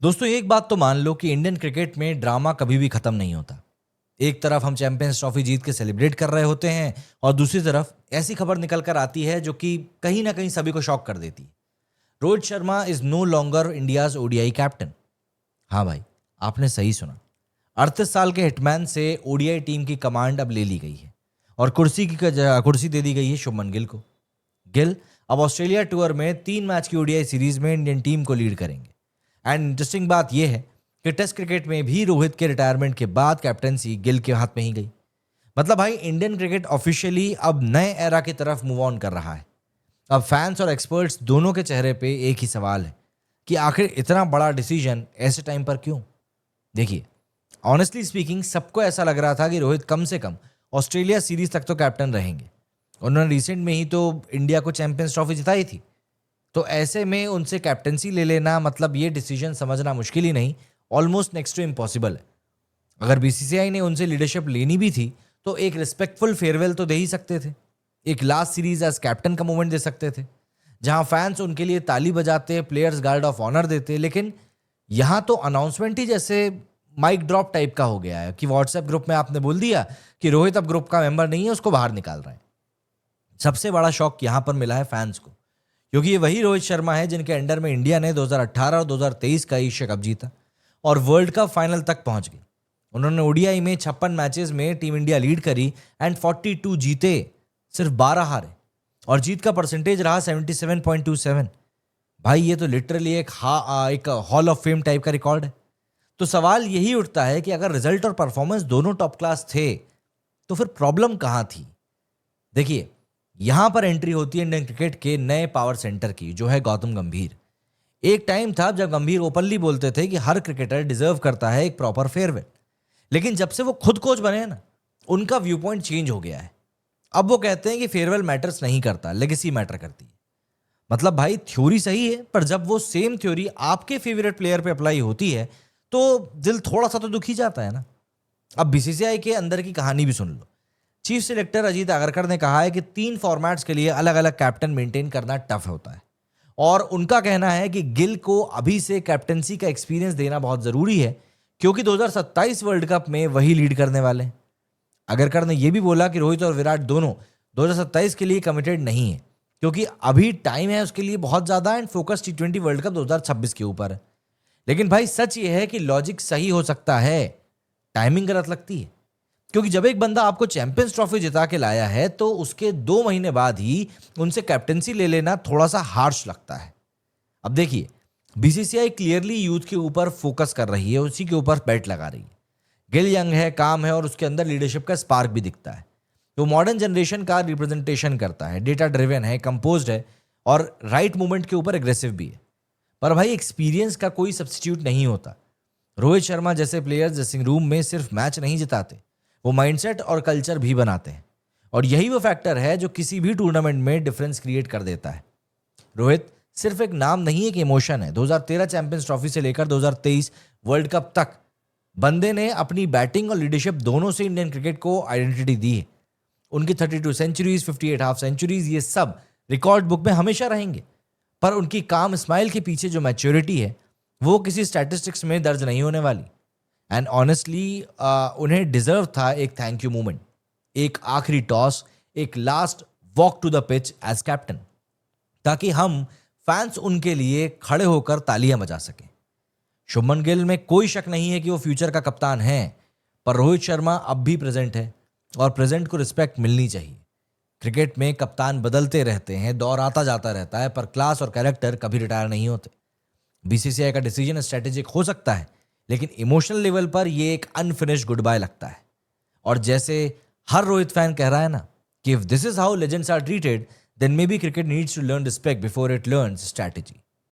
दोस्तों एक बात तो मान लो कि इंडियन क्रिकेट में ड्रामा कभी भी खत्म नहीं होता। एक तरफ हम चैंपियंस ट्रॉफी जीत के सेलिब्रेट कर रहे होते हैं और दूसरी तरफ ऐसी खबर निकल कर आती है जो कि कहीं ना कहीं सभी को शॉक कर देती है। Rohit Sharma is no longer India's ODI captain. हाँ भाई, आपने सही सुना। 38 साल के हिटमैन से ओडीआई टीम की कमांड अब ले ली गई है और कुर्सी दे दी गई है शुभमन गिल को। गिल अब ऑस्ट्रेलिया टूर में 3 मैच की ओडीआई सीरीज में इंडियन टीम को लीड करेंगे। एंड इंटरेस्टिंग बात यह है कि टेस्ट क्रिकेट में भी रोहित के रिटायरमेंट के बाद कैप्टनसी गिल के हाथ में ही गई। मतलब भाई, इंडियन क्रिकेट ऑफिशियली अब नए एरा की तरफ मूव ऑन कर रहा है। अब फैंस और एक्सपर्ट्स दोनों के चेहरे पे एक ही सवाल है कि आखिर इतना बड़ा डिसीजन ऐसे टाइम पर क्यों। देखिए, ऑनेस्टली स्पीकिंग सबको ऐसा लग रहा था कि रोहित कम से कम ऑस्ट्रेलिया सीरीज तक तो कैप्टन रहेंगे। उन्होंने रिसेंट में ही तो इंडिया को चैंपियंस ट्रॉफी जिताई थी। तो ऐसे में उनसे कैप्टनसी ले लेना मतलब ये डिसीजन समझना मुश्किल ही नहीं, ऑलमोस्ट नेक्स्ट टू इम्पॉसिबल है। अगर बीसीसीआई ने उनसे लीडरशिप लेनी भी थी तो एक रिस्पेक्टफुल फेयरवेल तो दे ही सकते थे। एक लास्ट सीरीज एज कैप्टन का मोमेंट दे सकते थे जहां फैंस उनके लिए ताली बजाते, प्लेयर्स गार्ड ऑफ ऑनर देते। लेकिन यहां तो अनाउंसमेंट ही जैसे माइक ड्रॉप टाइप का हो गया है कि व्हाट्सएप ग्रुप में आपने बोल दिया कि रोहित अब ग्रुप का मेंबर नहीं है, उसको बाहर निकाल रहे हैं। सबसे बड़ा शॉक यहां पर मिला है फैंस को, क्योंकि ये वही रोहित शर्मा है जिनके अंडर में इंडिया ने 2018 और 2023 का एशिया कप जीता और वर्ल्ड कप फाइनल तक पहुंच गई। उन्होंने ओडीआई में 56 मैचेस में टीम इंडिया लीड करी एंड 42 जीते, सिर्फ 12 हारे और जीत का परसेंटेज रहा 77.27। भाई ये तो लिटरली एक हॉल ऑफ फेम टाइप का रिकॉर्ड है। तो सवाल यही उठता है कि अगर रिजल्ट और परफॉर्मेंस दोनों टॉप क्लास थे तो फिर प्रॉब्लम कहां थी। देखिए, यहां पर एंट्री होती है इंडियन क्रिकेट के नए पावर सेंटर की, जो है गौतम गंभीर। एक टाइम था जब गंभीर ओपनली बोलते थे कि हर क्रिकेटर डिजर्व करता है एक प्रॉपर फेयरवेल। लेकिन जब से वो खुद कोच बने हैं ना, उनका व्यू पॉइंट चेंज हो गया है। अब वो कहते हैं कि फेयरवेल मैटर्स नहीं करता, लेगेसी मैटर करती है। मतलब भाई, थ्योरी सही है, पर जब वो सेम थ्योरी आपके फेवरेट प्लेयर पे अप्लाई होती है तो दिल थोड़ा सा तो दुखी जाता है ना। अब बीसीसीआई के अंदर की कहानी भी सुन लो। चीफ सिलेक्टर अजीत आगरकर ने कहा है कि 3 फॉर्मेट्स के लिए अलग अलग कैप्टन मेंटेन करना टफ होता है और उनका कहना है कि गिल को अभी से कैप्टनसी का एक्सपीरियंस देना बहुत जरूरी है, क्योंकि 2027 वर्ल्ड कप में वही लीड करने वाले हैं। आगरकर ने यह भी बोला कि रोहित और विराट दोनों 2027 के लिए कमिटेड नहीं है, क्योंकि अभी टाइम है उसके लिए बहुत ज्यादा and focus T20 world cup 2026 के ऊपर है। लेकिन भाई, सच ये है कि लॉजिक सही हो सकता है, टाइमिंग गलत लगती है। क्योंकि जब एक बंदा आपको चैंपियंस ट्रॉफी जिता के लाया है तो उसके 2 महीने बाद ही उनसे कैप्टनसी ले लेना थोड़ा सा हार्श लगता है। अब देखिए, बीसीसीआई क्लियरली यूथ के ऊपर फोकस कर रही है, उसी के ऊपर बैट लगा रही है। गिल यंग है, काम है और उसके अंदर लीडरशिप का स्पार्क भी दिखता है। तो मॉडर्न जनरेशन का रिप्रेजेंटेशन करता है, डेटा ड्रिवन है, कंपोज्ड है और राइट मूवमेंट के ऊपर एग्रेसिव भी है। पर भाई, एक्सपीरियंस का कोई सब्स्टिट्यूट नहीं होता। रोहित शर्मा जैसे प्लेयर्स ड्रेसिंग रूम में सिर्फ मैच नहीं जिताते, वो माइंडसेट और कल्चर भी बनाते हैं। और यही वो फैक्टर है जो किसी भी टूर्नामेंट में डिफरेंस क्रिएट कर देता है। रोहित सिर्फ एक नाम नहीं, एक इमोशन है। 2013 चैंपियंस ट्रॉफी से लेकर 2023 वर्ल्ड कप तक बंदे ने अपनी बैटिंग और लीडरशिप दोनों से इंडियन क्रिकेट को आइडेंटिटी दी है। उनकी 32 सेंचुरीज, 58 हाफ सेंचुरीज, ये सब रिकॉर्ड बुक में हमेशा रहेंगे। पर उनकी काम स्माइल के पीछे जो मैच्योरिटी है वो किसी स्टैटिस्टिक्स में दर्ज नहीं होने वाली। एंड ऑनेस्टली उन्हें डिजर्व था एक थैंक यू मोमेंट, एक आखिरी टॉस, एक last walk to the pitch as captain, ताकि हम फैंस उनके लिए खड़े होकर तालियां बजा सकें। शुभमन गिल में कोई शक नहीं है कि वो फ्यूचर का कप्तान है, पर रोहित शर्मा अब भी प्रेजेंट है और प्रेजेंट को रिस्पेक्ट मिलनी चाहिए। क्रिकेट में कप्तान बदलते रहते हैं, दौर आता जाता रहता है, पर क्लास और कैरेक्टर कभी रिटायर नहीं होते। बीसीसीआई का डिसीजन स्ट्रेटेजिक हो सकता है, लेकिन इमोशनल लेवल पर ये एक अनफिनिश्ड गुड बाय लगता है। और जैसे हर रोहित फैन कह रहा है ना कि if this is how legends are treated, then maybe cricket needs to learn respect before it learns strategy.